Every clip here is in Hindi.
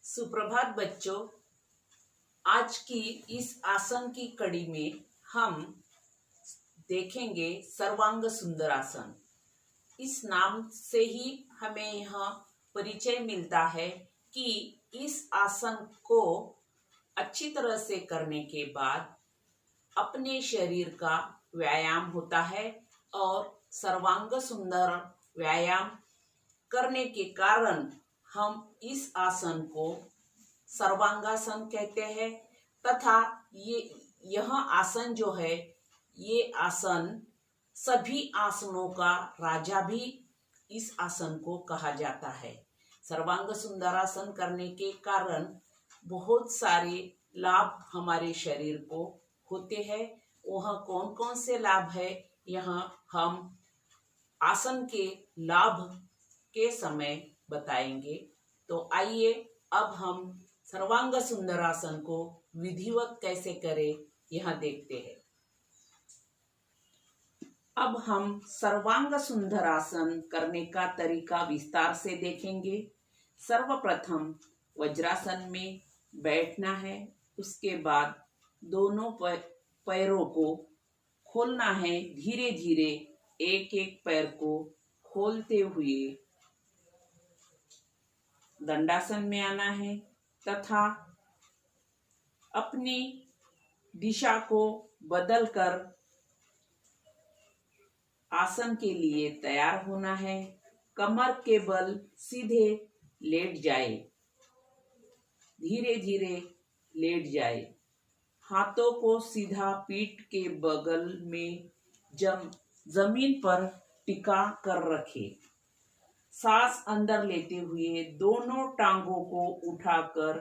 सुप्रभात बच्चों। आज की इस आसन की कड़ी में हम देखेंगे सर्वांग सुंदर आसन। इस नाम से ही हमें यह परिचय मिलता है कि इस आसन को अच्छी तरह से करने के बाद अपने शरीर का व्यायाम होता है और सर्वांग सुंदर व्यायाम करने के कारण हम इस आसन को सर्वांगासन कहते हैं। तथा यह आसन जो है, ये आसन सभी आसनों का राजा भी इस आसन को कहा जाता है। सर्वांग सुंदरासन करने के कारण बहुत सारे लाभ हमारे शरीर को होते हैं। वह कौन कौन से लाभ है, यहाँ हम आसन के लाभ के समय बताएंगे। तो आइए अब हम सर्वांग सुंदरासन को विधिवत कैसे करें यह देखते हैं। अब हम सर्वांग सुंदरासन करने का तरीका विस्तार से देखेंगे। सर्वप्रथम वज्रासन में बैठना है। उसके बाद दोनों पैरों को खोलना है। धीरे धीरे एक एक पैर को खोलते हुए दंडासन में आना है तथा अपनी दिशा को बदलकर आसन के लिए तैयार होना है। कमर के बल सीधे लेट जाए, धीरे धीरे लेट जाए। हाथों को सीधा पीठ के बगल में जमीन पर टिका कर रखे। सांस अंदर लेते हुए दोनों टांगों को उठाकर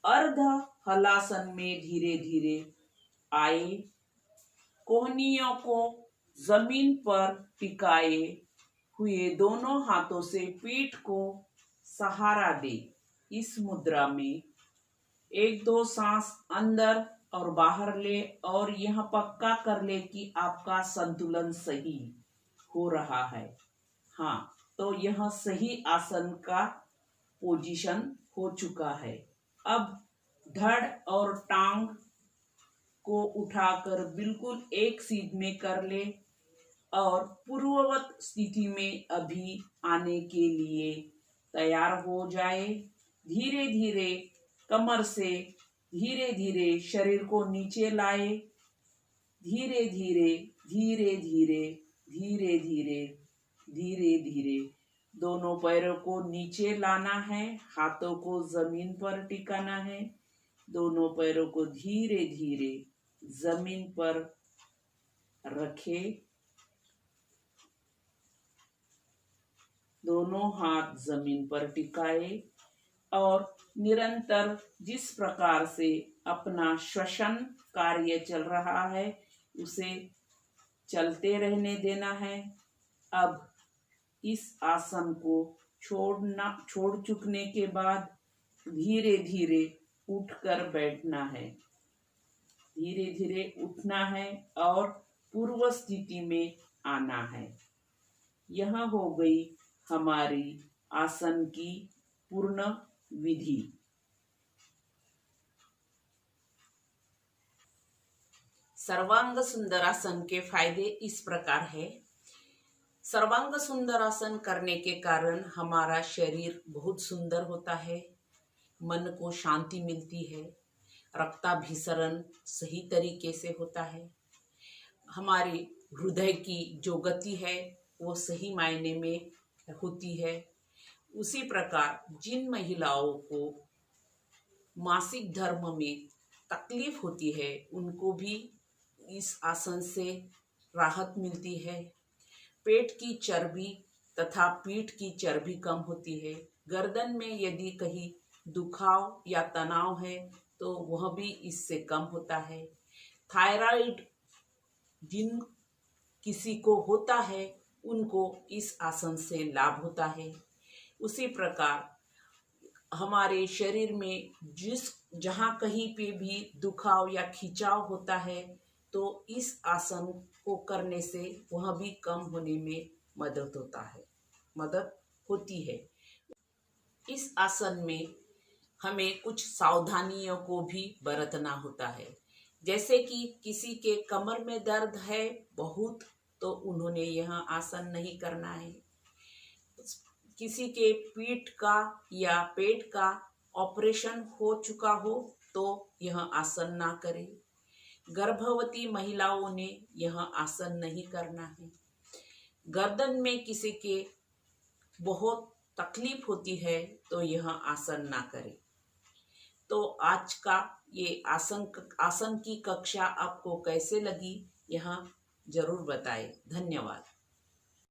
अर्ध हलासन में धीरे धीरे आए। कोहनियों को जमीन पर टिकाए हुए दोनों हाथों से पीठ को सहारा दे। इस मुद्रा में एक दो सांस अंदर और बाहर ले और यह पक्का कर ले कि आपका संतुलन सही हो रहा है। हाँ, तो यह सही आसन का पोजीशन हो चुका है। अब धड़ और टांग को उठाकर बिल्कुल एक सीध में कर ले और पूर्ववत स्थिति में अभी आने के लिए तैयार हो जाए। धीरे धीरे कमर से धीरे धीरे शरीर को नीचे लाए। धीरे धीरे धीरे धीरे धीरे धीरे धीरे धीरे दोनों पैरों को नीचे लाना है। हाथों को जमीन पर टिकाना है। दोनों पैरों को धीरे धीरे जमीन पर रखे। दोनों हाथ जमीन पर टिकाए और निरंतर जिस प्रकार से अपना श्वसन कार्य चल रहा है उसे चलते रहने देना है। अब इस आसन को छोड़ चुकने के बाद धीरे धीरे उठकर बैठना है। धीरे धीरे उठना है और पूर्व स्थिति में आना है। यह हो गई हमारी आसन की पूर्ण विधि। सर्वांग सुंदरासन के फायदे इस प्रकार है। सर्वांग सुंदरासन करने के कारण हमारा शरीर बहुत सुंदर होता है, मन को शांति मिलती है, रक्ताभिसरण सही तरीके से होता है, हमारे हृदय की जो गति है वो सही मायने में होती है। उसी प्रकार जिन महिलाओं को मासिक धर्म में तकलीफ होती है उनको भी इस आसन से राहत मिलती है। पेट की चर्बी तथा पीठ की चर्बी कम होती है। गर्दन में यदि कहीं दुखाव या तनाव है तो वह भी इससे कम होता है। थायराइड जिन किसी को होता है उनको इस आसन से लाभ होता है। उसी प्रकार हमारे शरीर में जहाँ कहीं पे भी दुखाव या खिंचाव होता है तो इस आसन को करने से वह भी कम होने में मदद होती है। इस आसन में हमें कुछ सावधानियों को भी बरतना होता है। जैसे कि किसी के कमर में दर्द है बहुत, तो उन्होंने यह आसन नहीं करना है। किसी के पीठ का या पेट का ऑपरेशन हो चुका हो तो यह आसन ना करें। गर्भवती महिलाओं ने यह आसन नहीं करना है। गर्दन में किसी के बहुत तकलीफ होती है तो यह आसन ना करें। तो आज का ये आसन की कक्षा आपको कैसे लगी, यह जरूर बताएं। धन्यवाद।